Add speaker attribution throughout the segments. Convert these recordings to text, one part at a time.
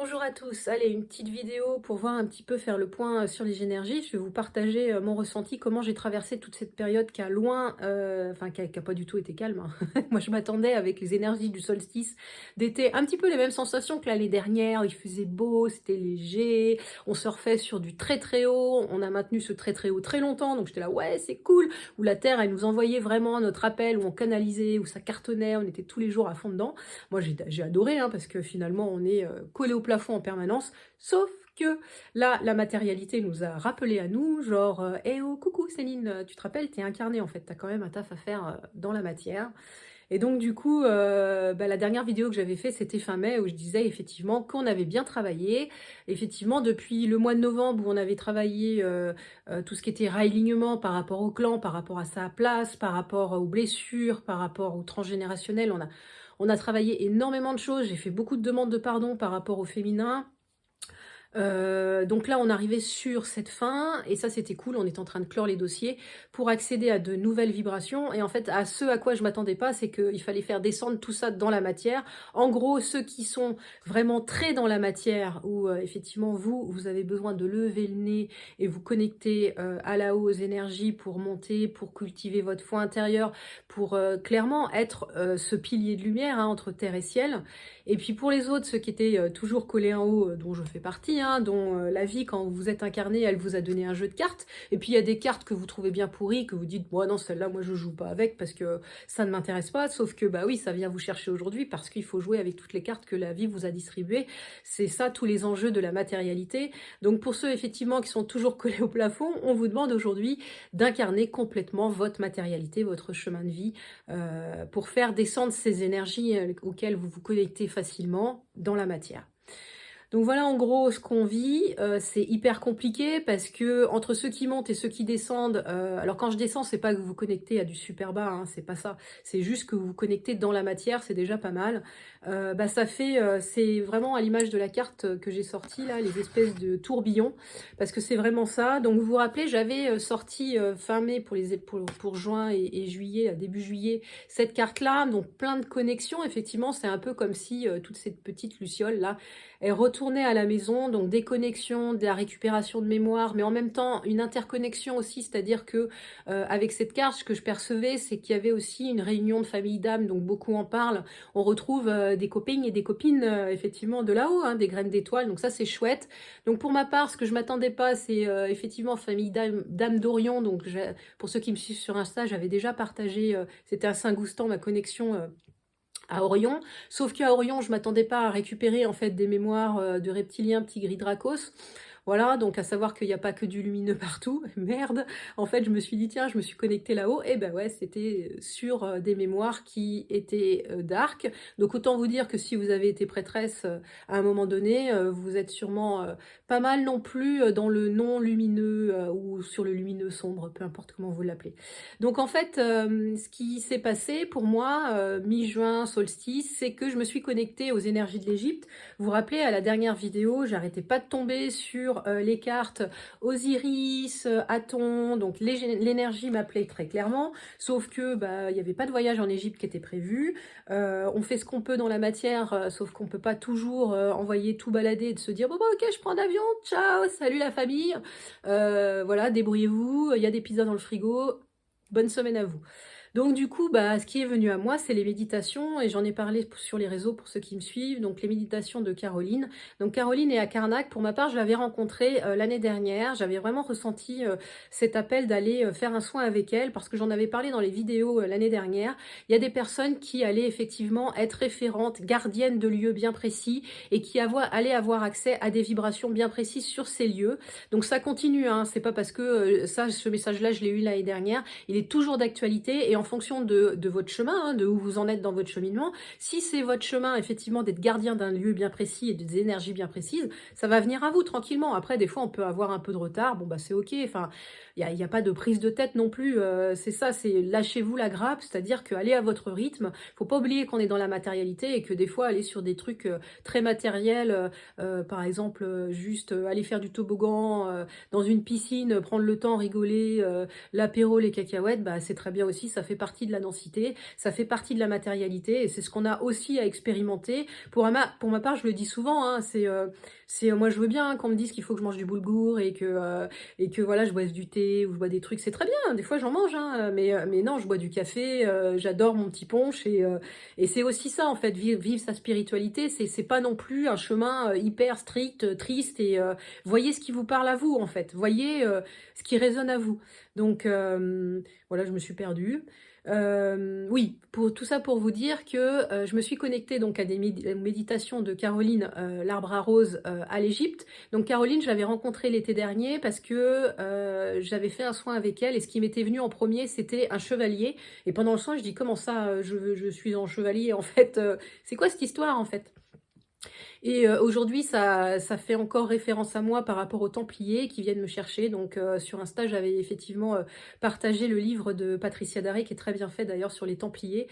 Speaker 1: Bonjour à tous, allez une petite vidéo pour voir un petit peu faire le point sur les énergies. Je vais vous partager mon ressenti, comment j'ai traversé toute cette période qui a loin, enfin qui a pas du tout été calme, hein. Moi je m'attendais avec les énergies du solstice d'été, un petit peu les mêmes sensations que l'année dernière. Il faisait beau, c'était léger, on surfait sur du très très haut, on a maintenu ce très très haut très longtemps, donc j'étais là ouais c'est cool, où la Terre elle nous envoyait vraiment notre appel, où on canalisait, où ça cartonnait, on était tous les jours à fond dedans. Moi j'ai adoré, hein, parce que finalement on est collé au plafond en permanence, sauf que là, la matérialité nous a rappelé à nous, genre, eh oh, coucou Céline, tu te rappelles, t'es incarnée en fait, t'as quand même un taf à faire dans la matière. Et donc du coup, la dernière vidéo que j'avais fait, c'était fin mai, où je disais effectivement qu'on avait bien travaillé. Effectivement, depuis le mois de novembre, où on avait travaillé tout ce qui était réalignement par rapport au clan, par rapport à sa place, par rapport aux blessures, par rapport au transgénérationnel, on a travaillé énormément de choses. J'ai fait beaucoup de demandes de pardon par rapport au féminin. Donc là, on arrivait sur cette fin et ça, c'était cool. On est en train de clore les dossiers pour accéder à de nouvelles vibrations et en fait, à ce à quoi je m'attendais pas, c'est qu'il fallait faire descendre tout ça dans la matière. En gros, ceux qui sont vraiment très dans la matière où, effectivement, vous avez besoin de lever le nez et vous connecter, à la haut aux énergies pour monter, pour cultiver votre foi intérieure, pour, clairement être, ce pilier de lumière, hein, entre terre et ciel. Et puis pour les autres, ceux qui étaient toujours collés en haut, dont je fais partie, hein, dont la vie, quand vous êtes incarné, elle vous a donné un jeu de cartes. Et puis il y a des cartes que vous trouvez bien pourries, que vous dites, bon non, celle-là, moi je joue pas avec parce que ça ne m'intéresse pas. Sauf que bah oui, ça vient vous chercher aujourd'hui parce qu'il faut jouer avec toutes les cartes que la vie vous a distribuées. C'est ça tous les enjeux de la matérialité. Donc pour ceux effectivement qui sont toujours collés au plafond, on vous demande aujourd'hui d'incarner complètement votre matérialité, votre chemin de vie, pour faire descendre ces énergies auxquelles vous vous connectez facilement dans la matière. Donc voilà en gros ce qu'on vit, c'est hyper compliqué parce que entre ceux qui montent et ceux qui descendent, alors quand je descends, c'est pas que vous vous connectez à du super bas, hein, c'est pas ça. C'est juste que vous vous connectez dans la matière, c'est déjà pas mal. Ça fait, c'est vraiment à l'image de la carte que j'ai sortie là, les espèces de tourbillons, parce que c'est vraiment ça. Donc vous vous rappelez, j'avais sorti fin mai pour juin et juillet, début juillet, cette carte-là, donc plein de connexions. Effectivement, c'est un peu comme si toute cette petite luciole là, elle retournait à la maison, donc des connexions, de la récupération de mémoire, mais en même temps une interconnexion aussi, c'est-à-dire que avec cette carte, ce que je percevais, c'est qu'il y avait aussi une réunion de famille d'âmes, donc beaucoup en parlent. On retrouve des copines et des copines effectivement de là-haut, hein, des graines d'étoiles, donc ça c'est chouette. Donc pour ma part, ce que je m'attendais pas, c'est effectivement famille d'âmes d'Orion, donc pour ceux qui me suivent sur Insta, j'avais déjà partagé, c'était à Saint-Goustan ma connexion à Orion, sauf qu'à Orion, je m'attendais pas à récupérer en fait des mémoires de reptiliens petits gris Dracos. Voilà, donc à savoir qu'il n'y a pas que du lumineux partout. Merde. En fait, je me suis dit, tiens, je me suis connectée là-haut. Et ben ouais, c'était sur des mémoires qui étaient dark. Donc autant vous dire que si vous avez été prêtresse à un moment donné, vous êtes sûrement pas mal non plus dans le non lumineux ou sur le lumineux sombre, peu importe comment vous l'appelez. Donc en fait, ce qui s'est passé pour moi, mi-juin, solstice, c'est que je me suis connectée aux énergies de l'Égypte. Vous vous rappelez, à la dernière vidéo, j'arrêtais pas de tomber sur les cartes Osiris, Aton, donc l'énergie m'appelait très clairement, sauf que bah il n'y avait pas de voyage en Égypte qui était prévu. On fait ce qu'on peut dans la matière, sauf qu'on peut pas toujours envoyer tout balader et de se dire bon bah ok je prends l'avion, ciao, salut la famille, voilà, débrouillez-vous, il y a des pizzas dans le frigo, bonne semaine à vous. Donc du coup, bah, ce qui est venu à moi, c'est les méditations, et j'en ai parlé sur les réseaux pour ceux qui me suivent, donc les méditations de Caroline. Donc Caroline est à Karnak, pour ma part, je l'avais rencontrée l'année dernière, j'avais vraiment ressenti cet appel d'aller faire un soin avec elle, parce que j'en avais parlé dans les vidéos l'année dernière. Il y a des personnes qui allaient effectivement être référentes, gardiennes de lieux bien précis, et qui allaient avoir accès à des vibrations bien précises sur ces lieux. Donc ça continue, hein, c'est pas parce que ce message-là, je l'ai eu l'année dernière, il est toujours d'actualité, et en fonction de votre chemin, hein, de où vous en êtes dans votre cheminement, si c'est votre chemin effectivement d'être gardien d'un lieu bien précis et des énergies bien précises, ça va venir à vous tranquillement. Après, des fois, on peut avoir un peu de retard, bon bah c'est ok, enfin, il y a pas de prise de tête non plus, c'est ça, c'est lâchez-vous la grappe, c'est-à-dire que allez à votre rythme, faut pas oublier qu'on est dans la matérialité et que des fois, aller sur des trucs très matériels, par exemple, juste aller faire du toboggan dans une piscine, prendre le temps, rigoler, l'apéro, les cacahuètes, bah c'est très bien aussi, ça fait fait partie de la densité, ça fait partie de la matérialité et c'est ce qu'on a aussi à expérimenter. Pour ma part, je le dis souvent, hein, moi je veux bien hein, qu'on me dise qu'il faut que je mange du boulgour et que voilà, je boive du thé ou je bois des trucs, c'est très bien, hein, des fois j'en mange, hein, mais non, je bois du café, j'adore mon petit punch et c'est aussi ça en fait, vivre sa spiritualité, c'est pas non plus un chemin hyper strict, triste et voyez ce qui vous parle à vous en fait, voyez ce qui résonne à vous. Donc voilà, je me suis perdue. Oui, pour tout ça pour vous dire que je me suis connectée donc à des méditations de Caroline, l'arbre à rose à l'Égypte. Donc Caroline, je l'avais rencontrée l'été dernier parce que j'avais fait un soin avec elle et ce qui m'était venu en premier, c'était un chevalier. Et pendant le soin, je dis comment ça, je suis en chevalier en fait, c'est quoi cette histoire en fait? Et aujourd'hui, ça fait encore référence à moi par rapport aux Templiers qui viennent me chercher. Donc sur Insta, j'avais effectivement partagé le livre de Patricia Daré, qui est très bien fait d'ailleurs sur les Templiers,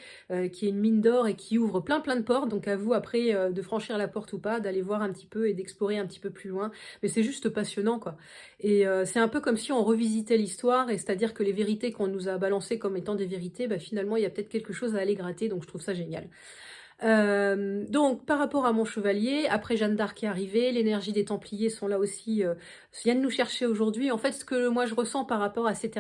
Speaker 1: qui est une mine d'or et qui ouvre plein de portes. Donc à vous après de franchir la porte ou pas, d'aller voir un petit peu et d'explorer un petit peu plus loin. Mais c'est juste passionnant quoi. Et c'est un peu comme si on revisitait l'histoire, et c'est-à-dire que les vérités qu'on nous a balancées comme étant des vérités, bah, finalement il y a peut-être quelque chose à aller gratter. Donc je trouve ça génial. Donc par rapport à mon chevalier, après Jeanne d'Arc est arrivée, l'énergie des Templiers sont là aussi, viennent nous chercher aujourd'hui. En fait, ce que moi je ressens par rapport à cette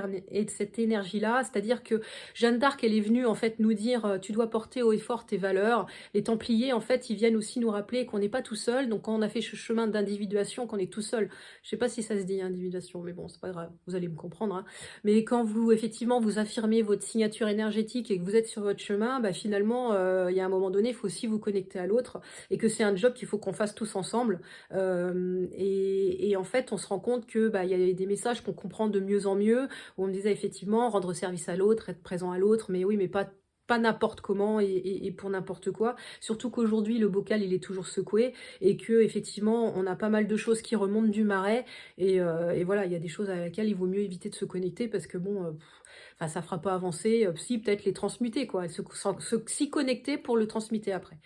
Speaker 1: énergie-là, c'est-à-dire que Jeanne d'Arc, elle est venue en fait nous dire tu dois porter haut et fort tes valeurs. Les Templiers, en fait, ils viennent aussi nous rappeler qu'on n'est pas tout seul. Donc quand on a fait ce chemin d'individuation, qu'on est tout seul, je sais pas si ça se dit individuation, mais bon, c'est pas grave, vous allez me comprendre. Hein. Mais quand vous, effectivement, vous affirmez votre signature énergétique et que vous êtes sur votre chemin, bah, finalement, il y a un moment donné, il faut aussi vous connecter à l'autre et que c'est un job qu'il faut qu'on fasse tous ensemble. Et en fait, on se rend compte que bah, y a des messages qu'on comprend de mieux en mieux, où on me disait effectivement rendre service à l'autre, être présent à l'autre, mais oui, mais pas n'importe comment et pour n'importe quoi. Surtout qu'aujourd'hui, le bocal, il est toujours secoué et que effectivement, on a pas mal de choses qui remontent du marais. Et voilà, il y a des choses à laquelle il vaut mieux éviter de se connecter parce que bon, enfin, ça fera pas avancer. Si, peut-être les transmuter, quoi. S'y connecter pour le transmuter après.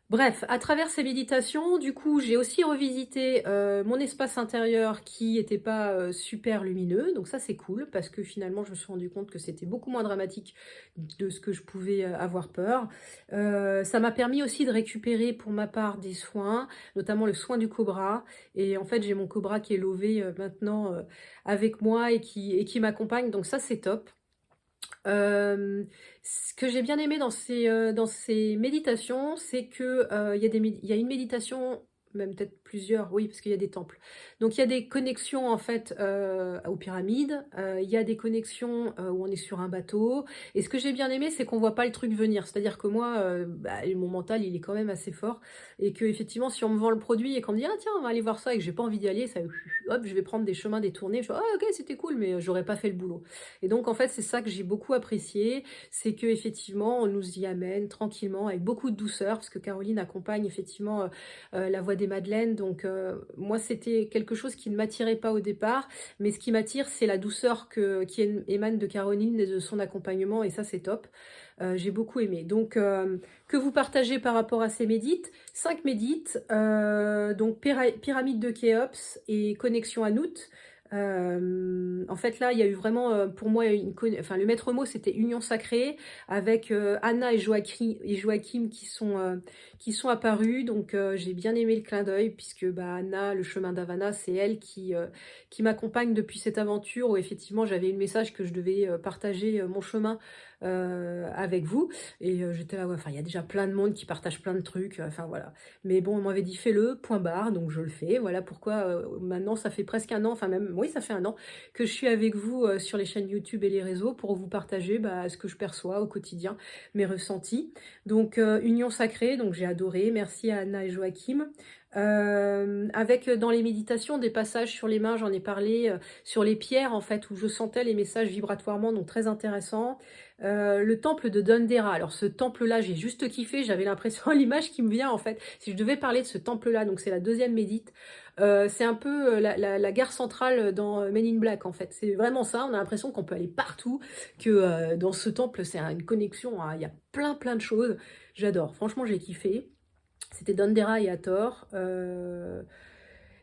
Speaker 1: Bref, à travers ces méditations, du coup, j'ai aussi revisité mon espace intérieur qui n'était pas super lumineux. Donc ça, c'est cool parce que finalement, je me suis rendu compte que c'était beaucoup moins dramatique de ce que je pouvais avoir peur. Ça m'a permis aussi de récupérer pour ma part des soins, notamment le soin du cobra. Et en fait, j'ai mon cobra qui est lové maintenant avec moi et qui m'accompagne. Donc ça, c'est top. Ce que j'ai bien aimé dans ces méditations, c'est que il y a une méditation, même peut-être plusieurs, oui, parce qu'il y a des temples. Donc il y a des connexions en fait aux pyramides, il y a des connexions où on est sur un bateau. Et ce que j'ai bien aimé, c'est qu'on voit pas le truc venir. C'est-à-dire que moi, bah, mon mental, il est quand même assez fort. Et que effectivement, si on me vend le produit et qu'on me dit ah tiens, on va aller voir ça et que j'ai pas envie d'y aller, ça, hop, je vais prendre des chemins détournés. Je dis ah ok, c'était cool, mais j'aurais pas fait le boulot. Et donc en fait, c'est ça que j'ai beaucoup apprécié, c'est que effectivement, on nous y amène tranquillement, avec beaucoup de douceur, parce que Caroline accompagne effectivement la voix des Madeleines. Donc moi, c'était quelque chose qui ne m'attirait pas au départ, mais ce qui m'attire, c'est la douceur qui émane de Caroline et de son accompagnement, et ça, c'est top. J'ai beaucoup aimé. Donc, que vous partagez par rapport à ces médites? 5 médites, donc pyramide de Khéops et connexion à Nout. En fait là il y a eu vraiment pour moi enfin le maître mot c'était union sacrée avec Anna et Joachim qui sont apparus. Donc j'ai bien aimé le clin d'œil puisque bah, Anna, le chemin d'Havana, c'est elle qui m'accompagne depuis cette aventure où effectivement j'avais eu le message que je devais partager mon chemin avec vous. Et j'étais là, ouais, enfin il y a déjà plein de monde qui partage plein de trucs, enfin voilà. Mais bon, on m'avait dit fais-le, point barre, donc je le fais. Voilà pourquoi maintenant ça fait presque un an, enfin même, oui ça fait un an que je suis avec vous sur les chaînes YouTube et les réseaux pour vous partager bah, ce que je perçois au quotidien, mes ressentis. Donc union sacrée, donc j'ai adoré, merci à Anna et Joachim. Avec dans les méditations des passages sur les mains, j'en ai parlé, sur les pierres en fait, où je sentais les messages vibratoirement, donc très intéressant. Le temple de Dondera, alors ce temple-là, j'ai juste kiffé, j'avais l'impression, l'image qui me vient en fait, si je devais parler de ce temple-là, donc c'est la deuxième médite, c'est un peu la gare centrale dans Men in Black en fait, c'est vraiment ça, on a l'impression qu'on peut aller partout, que dans ce temple, c'est une connexion, il y a plein de choses, j'adore, franchement j'ai kiffé. C'était Dondera et Hathor.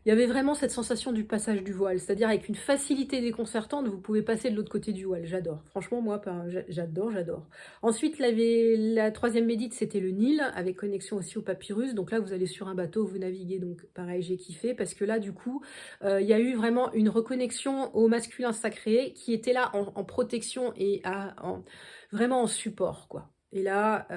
Speaker 1: il y avait vraiment cette sensation du passage du voile, c'est-à-dire avec une facilité déconcertante, vous pouvez passer de l'autre côté du voile. J'adore. Franchement, moi, j'adore, j'adore. Ensuite, la troisième médite, c'était le Nil, avec connexion aussi au papyrus. Donc là, vous allez sur un bateau, vous naviguez. Donc pareil, j'ai kiffé parce que là, du coup, il y a eu vraiment une reconnexion au masculin sacré qui était là en protection et vraiment en support, quoi. Et là,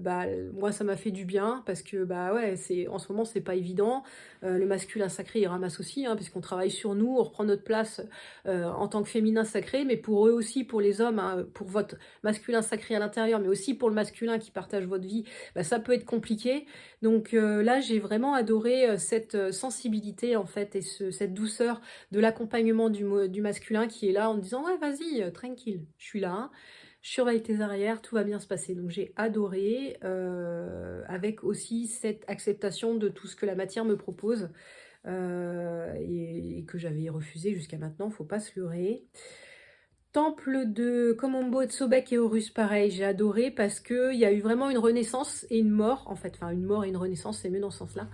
Speaker 1: bah, moi, ça m'a fait du bien parce que, bah ouais, en ce moment, c'est pas évident. Le masculin sacré, il ramasse aussi, hein, puisqu'on travaille sur nous, on reprend notre place en tant que féminin sacré, mais pour eux aussi, pour les hommes, hein, pour votre masculin sacré à l'intérieur, mais aussi pour le masculin qui partage votre vie, bah, ça peut être compliqué. Donc là, j'ai vraiment adoré cette sensibilité, en fait, et cette douceur de l'accompagnement du masculin qui est là en disant, ouais, vas-y, tranquille, je suis là, hein. Surveille tes arrières, tout va bien se passer. Donc j'ai adoré, avec aussi cette acceptation de tout ce que la matière me propose, et que j'avais refusé jusqu'à maintenant, faut pas se leurrer. Temple de Komombo, Tsobek et Horus, pareil, j'ai adoré parce qu'il y a eu vraiment une renaissance et une mort, en fait. Enfin, une mort et une renaissance, c'est mieux dans ce sens-là.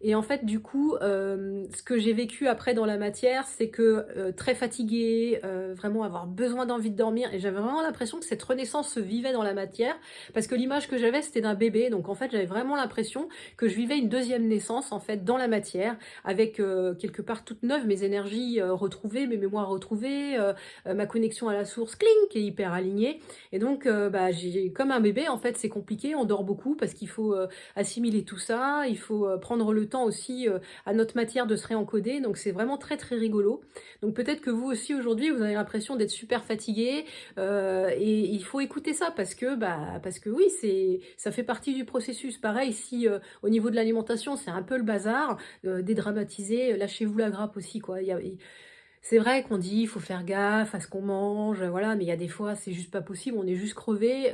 Speaker 1: Et en fait, du coup, ce que j'ai vécu après dans la matière, c'est que très fatiguée, vraiment avoir besoin d'envie de dormir. Et j'avais vraiment l'impression que cette renaissance se vivait dans la matière, parce que l'image que j'avais, c'était d'un bébé. Donc en fait, j'avais vraiment l'impression que je vivais une deuxième naissance, en fait, dans la matière, avec quelque part toute neuve, mes énergies retrouvées, mes mémoires retrouvées, ma connexion à la source, clink, qui est hyper alignée. Et donc, bah, comme un bébé, en fait, c'est compliqué, on dort beaucoup, parce qu'il faut assimiler tout ça, il faut prendre le temps aussi à notre matière de se réencoder, donc c'est vraiment très très rigolo. Donc peut-être que vous aussi aujourd'hui vous avez l'impression d'être super fatigué, et il faut écouter ça parce que oui, ça fait partie du processus. Pareil, si au niveau de l'alimentation c'est un peu le bazar, dédramatiser, lâchez-vous la grappe aussi, quoi. C'est vrai qu'on dit il faut faire gaffe à ce qu'on mange, voilà, mais il y a des fois c'est juste pas possible, on est juste crevé,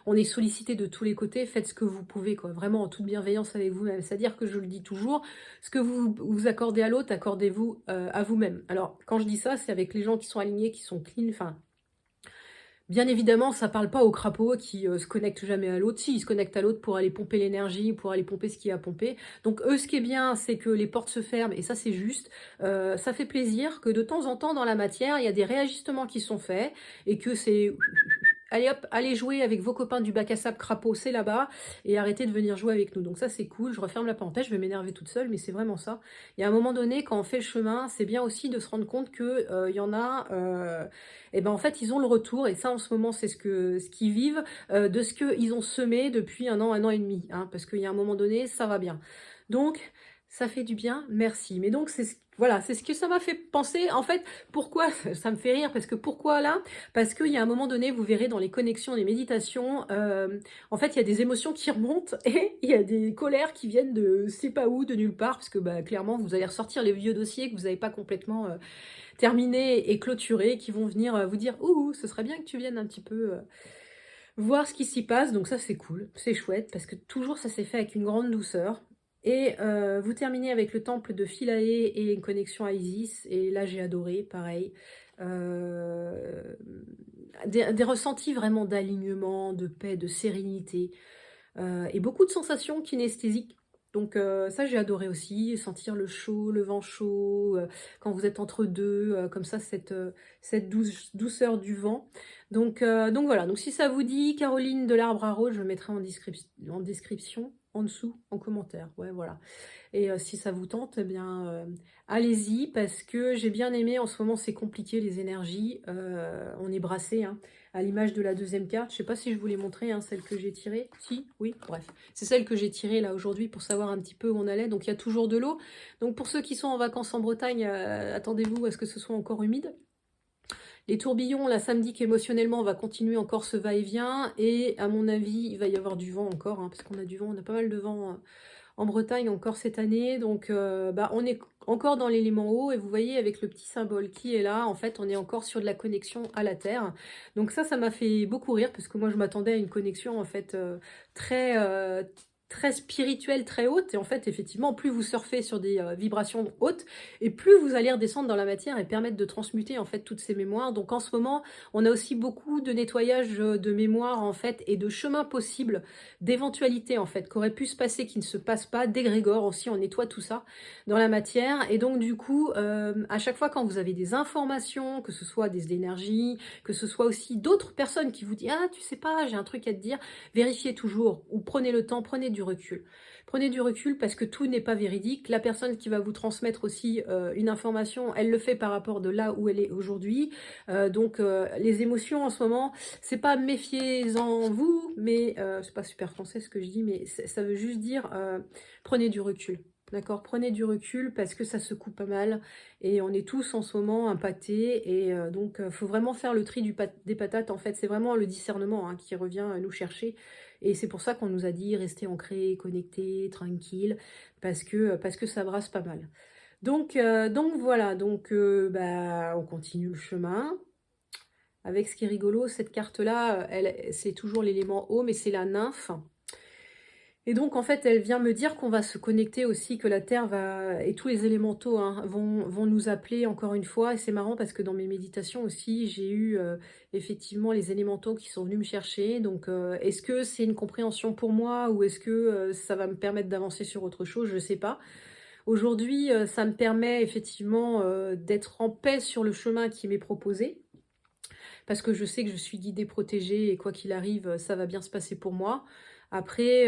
Speaker 1: on est sollicité de tous les côtés, faites ce que vous pouvez, quoi, vraiment en toute bienveillance avec vous-même. C'est-à-dire que je le dis toujours, ce que vous accordez à l'autre, accordez-vous à vous-même. Alors quand je dis ça, c'est avec les gens qui sont alignés, qui sont clean, enfin bien évidemment, ça parle pas aux crapauds qui se connectent jamais à l'autre. Si, ils se connectent à l'autre pour aller pomper l'énergie, pour aller pomper ce qu'il y a à pomper. Donc eux, ce qui est bien, c'est que les portes se ferment, et ça c'est juste. Ça fait plaisir que de temps en temps dans la matière, il y a des réajustements qui sont faits, et que c'est... Allez hop, allez jouer avec vos copains du bac à sable crapaud, c'est là-bas, et arrêtez de venir jouer avec nous. Donc ça c'est cool, je referme la parenthèse, je vais m'énerver toute seule, mais c'est vraiment ça. Et à un moment donné, quand on fait le chemin, c'est bien aussi de se rendre compte que y en a... et ben en fait ils ont le retour, et ça en ce moment c'est ce qu'ils vivent, de ce qu'ils ont semé depuis un an et demi, hein, parce qu'il y a un moment donné ça va bien, donc ça fait du bien, merci. Mais donc voilà, c'est ce que ça m'a fait penser, en fait. Pourquoi ça me fait rire, parce que pourquoi là, parce qu'il y a un moment donné, vous verrez dans les connexions, les méditations, en fait il y a des émotions qui remontent, et il y a des colères qui viennent de c'est pas où, de nulle part, parce que bah, clairement vous allez ressortir les vieux dossiers que vous n'avez pas complètement terminés et clôturés, qui vont venir vous dire ouh, ce serait bien que tu viennes un petit peu voir ce qui s'y passe. Donc ça c'est cool, c'est chouette, parce que toujours ça s'est fait avec une grande douceur. Et vous terminez avec le temple de Philae et une connexion à Isis, et là j'ai adoré, pareil. Des ressentis vraiment d'alignement, de paix, de sérénité, et beaucoup de sensations kinesthésiques. Donc ça j'ai adoré aussi, sentir le chaud, le vent chaud, quand vous êtes entre deux, comme ça, cette douceur du vent. Donc voilà, donc si ça vous dit, Caroline de l'Arbre à Rose, je mettrai en description, en dessous, en commentaire, ouais voilà. Et si ça vous tente, eh bien allez-y, parce que j'ai bien aimé. En ce moment c'est compliqué les énergies, on est brassé, hein, à l'image de la deuxième carte. Je sais pas si je vous l'ai montré, hein, celle que j'ai tirée, si, oui, bref. C'est celle que j'ai tirée là aujourd'hui pour savoir un petit peu où on allait. Donc il y a toujours de l'eau. Donc pour ceux qui sont en vacances en Bretagne, attendez-vous à ce que ce soit encore humide. Les tourbillons, là, ça me dit qu'émotionnellement, on va continuer encore ce va-et-vient. Et à mon avis, il va y avoir du vent encore, hein, parce qu'on a du vent, on a pas mal de vent en Bretagne encore cette année. Donc, bah, on est encore dans l'élément eau. Et vous voyez, avec le petit symbole qui est là, en fait, on est encore sur de la connexion à la Terre. Donc ça m'a fait beaucoup rire, parce que moi, je m'attendais à une connexion, en fait, très... très spirituelle, très haute et en fait, effectivement, plus vous surfez sur des, vibrations hautes et plus vous allez redescendre dans la matière et permettre de transmuter, en fait, toutes ces mémoires. Donc en ce moment, on a aussi beaucoup de nettoyage, de mémoire, en fait et de chemins possibles, d'éventualités, en fait, qu'aurait pu se passer, qui ne se passent pas, d'égrégores aussi, on nettoie tout ça dans la matière et donc du coup, à chaque fois quand vous avez des informations, que ce soit des énergies, que ce soit aussi d'autres personnes qui vous disent: «Ah, tu sais pas, j'ai un truc à te dire», vérifiez toujours ou prenez le temps, prenez du recul. Prenez du recul parce que tout n'est pas véridique. La personne qui va vous transmettre aussi une information, elle le fait par rapport de là où elle est aujourd'hui. Les émotions en ce moment, c'est pas méfiez-en vous, mais c'est pas super français ce que je dis, mais ça veut juste dire prenez du recul. D'accord, prenez du recul parce que ça secoue pas mal et on est tous en ce moment impactés et faut vraiment faire le tri des patates. En fait, c'est vraiment le discernement hein, qui revient à nous chercher et c'est pour ça qu'on nous a dit rester ancré, connecté, tranquille, parce que ça brasse pas mal. Donc voilà, on continue le chemin. Avec ce qui est rigolo, cette carte-là, c'est toujours l'élément eau, mais c'est la nymphe. Et donc, en fait, elle vient me dire qu'on va se connecter aussi, que la Terre va, et tous les élémentaux hein, vont nous appeler encore une fois. Et c'est marrant parce que dans mes méditations aussi, j'ai eu effectivement les élémentaux qui sont venus me chercher. Donc, est-ce que c'est une compréhension pour moi ou est-ce que ça va me permettre d'avancer sur autre chose? Je ne sais pas. Aujourd'hui, ça me permet effectivement d'être en paix sur le chemin qui m'est proposé. Parce que je sais que je suis guidée, protégée et quoi qu'il arrive, ça va bien se passer pour moi. Après,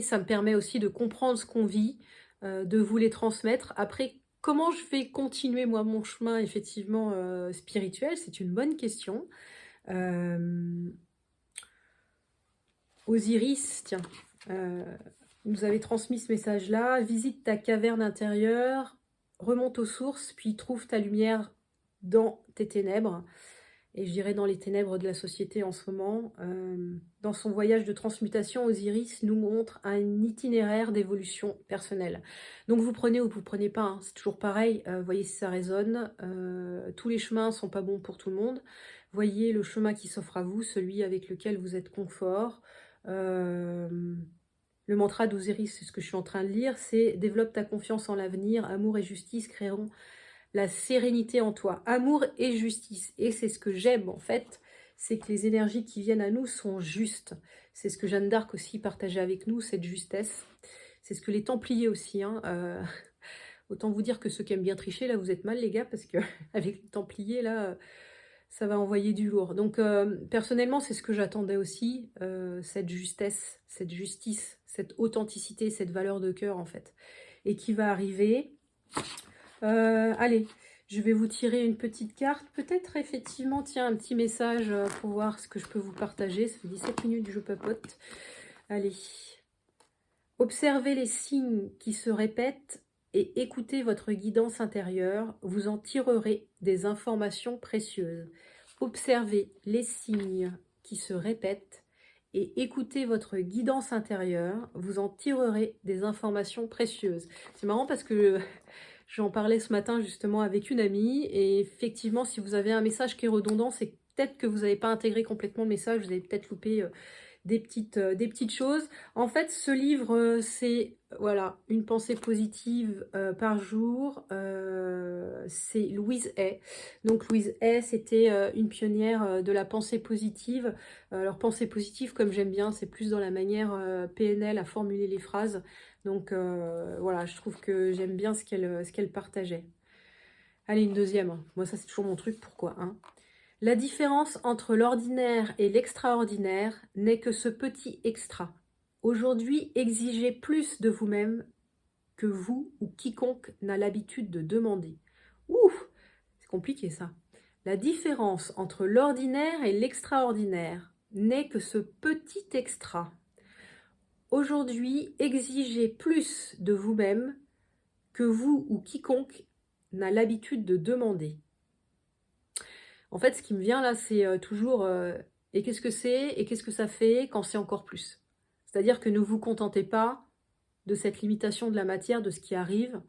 Speaker 1: ça me permet aussi de comprendre ce qu'on vit, de vous les transmettre. Après, comment je vais continuer moi mon chemin effectivement, spirituel? C'est une bonne question. Hem, Osiris, tiens, heu, nous avait transmis ce message-là: «Visite ta caverne intérieure, remonte aux sources, puis trouve ta lumière dans tes ténèbres». Et je dirais dans les ténèbres de la société en ce moment. Dans son voyage de transmutation, Osiris nous montre un itinéraire d'évolution personnelle. Donc vous prenez ou vous prenez pas, hein, c'est toujours pareil, voyez si ça résonne. Tous les chemins sont pas bons pour tout le monde. Voyez le chemin qui s'offre à vous, celui avec lequel vous êtes confort. Le mantra d'Osiris, c'est ce que je suis en train de lire, c'est: «Développe ta confiance en l'avenir, amour et justice créeront la sérénité en toi, amour et justice». Et c'est ce que j'aime en fait, c'est que les énergies qui viennent à nous sont justes. C'est ce que Jeanne d'Arc aussi partageait avec nous, cette justesse. C'est ce que les Templiers aussi. Hein, autant vous dire que ceux qui aiment bien tricher, là, vous êtes mal les gars, parce que avec les Templiers, là, ça va envoyer du lourd. Donc personnellement, c'est ce que j'attendais aussi, cette justesse, cette justice, cette authenticité, cette valeur de cœur en fait. Et qui va arriver. Allez, je vais vous tirer une petite carte. Peut-être effectivement, tiens, un petit message pour voir ce que je peux vous partager. Ça fait 17 minutes que je papote. Allez. Observez les signes qui se répètent et écoutez votre guidance intérieure. Vous en tirerez des informations précieuses. Observez les signes qui se répètent et écoutez votre guidance intérieure. Vous en tirerez des informations précieuses. C'est marrant parce que j'en parlais ce matin justement avec une amie et effectivement, si vous avez un message qui est redondant, c'est peut-être que vous n'avez pas intégré complètement le message, vous avez peut-être loupé des petites choses. En fait, ce livre, c'est voilà, une pensée positive par jour. C'est Louise Hay. Donc Louise Hay, c'était une pionnière de la pensée positive. Alors pensée positive, comme j'aime bien, c'est plus dans la manière PNL à formuler les phrases. Donc voilà, je trouve que j'aime bien ce qu'elle partageait. Allez, une deuxième. Moi, ça, c'est toujours mon truc. Pourquoi hein? La différence entre l'ordinaire et l'extraordinaire n'est que ce petit extra. Aujourd'hui, exigez plus de vous-même que vous ou quiconque n'a l'habitude de demander. Ouh, c'est compliqué ça. La différence entre l'ordinaire et l'extraordinaire n'est que ce petit extra. Aujourd'hui, exigez plus de vous-même que vous ou quiconque n'a l'habitude de demander. En fait, ce qui me vient là, c'est toujours et qu'est-ce que c'est et qu'est-ce que ça fait quand c'est encore plus? C'est-à-dire que ne vous contentez pas de cette limitation de la matière, de ce qui arrive.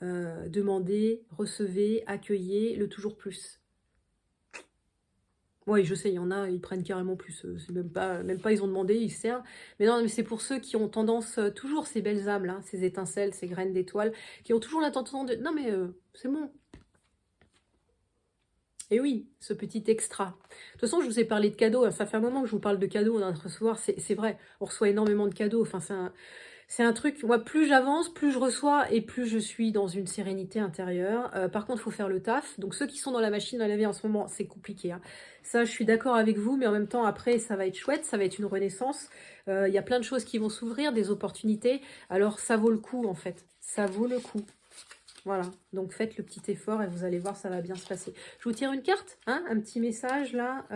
Speaker 1: Demandez, recevez, accueillez le toujours plus. Oui, je sais, il y en a, ils prennent carrément plus, c'est même pas ils ont demandé, ils servent. Mais non, mais c'est pour ceux qui ont tendance, toujours ces belles âmes là, ces étincelles, ces graines d'étoiles, qui ont toujours l'intention de: «Non mais c'est bon». Et oui, ce petit extra. De toute façon, je vous ai parlé de cadeaux, hein, ça fait un moment que je vous parle de cadeaux, hein, de recevoir, c'est vrai, on reçoit énormément de cadeaux, enfin c'est un truc, moi plus j'avance, plus je reçois et plus je suis dans une sérénité intérieure. Par contre, il faut faire le taf. Donc ceux qui sont dans la machine à laver en ce moment, c'est compliqué, hein. Ça, je suis d'accord avec vous, mais en même temps, après, ça va être chouette, ça va être une renaissance. Il y a plein de choses qui vont s'ouvrir, des opportunités. Alors ça vaut le coup, en fait. Ça vaut le coup. Voilà, donc faites le petit effort et vous allez voir, ça va bien se passer. Je vous tire une carte, hein, un petit message là.